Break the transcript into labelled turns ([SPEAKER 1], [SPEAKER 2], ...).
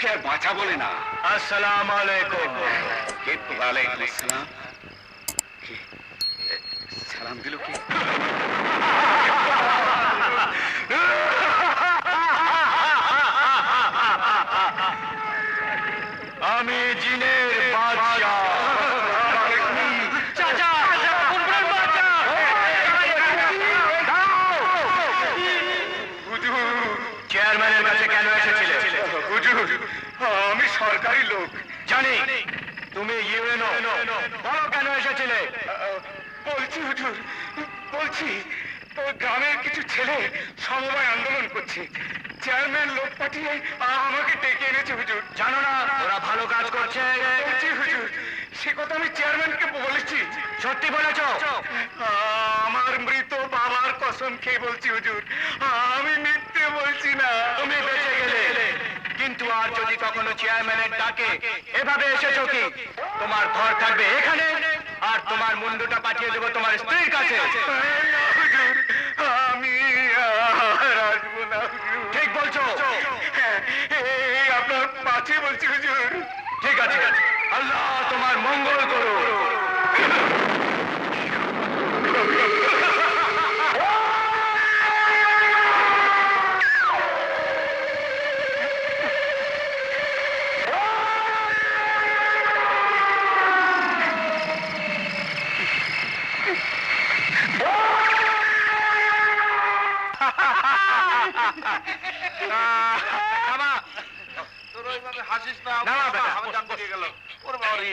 [SPEAKER 1] ওকে আর বাঁচা বলে না।
[SPEAKER 2] আসসালামু আলাইকুম।
[SPEAKER 1] ওয়ালাইকুম আসসালাম। সালাম দিল কে?
[SPEAKER 2] আমি জিনের বাদশা। চেয়ারম্যানের কাছে কেন এসেছিলে?
[SPEAKER 1] হুজুর, আমি সরকারি লোক।
[SPEAKER 2] জানি তুমি ইউএনও, বলো কেন এসেছিলে?
[SPEAKER 1] বলছি হুজুর, বলছি গ্রামের কিছু ছেলে সমবায় আন্দোলন করছে, চেয়ারম্যান লোক পাঠিয়ে আমাকে ডেকে এনেছে হুজুর।
[SPEAKER 2] জানো না ওরা ভালো কাজ করছে?
[SPEAKER 1] বলছি হুজুর, সে কথা আমি চেয়ারম্যানকে বলেছি।
[SPEAKER 2] সত্যি বলেছো?
[SPEAKER 1] আমার মৃত বাবার কসম খেয়ে বলছি হুজুর, আমি মিথ্যে বলছি না।
[SPEAKER 2] তুমি বেঁচে গেলে, কিন্তু আর যদি কখনো চেয়ারম্যানের ডাকে এভাবে এসেছো কি, তোমার ঘর থাকবে এখানে, আর তোমার মুন্ডুটা পাঠিয়ে দেবো তোমার স্ত্রীর কাছে।
[SPEAKER 1] হুজুর, আমি আর আসবো না হুজুর।
[SPEAKER 2] ঠিক বলছো?
[SPEAKER 1] এই আপনার পাছে বলছি হুজুর।
[SPEAKER 2] ঠিক আছে, আল্লাহ তোমার মঙ্গল করো।
[SPEAKER 3] হাসিস না, আমার জান দিয়ে গেল। ওর বাড়ি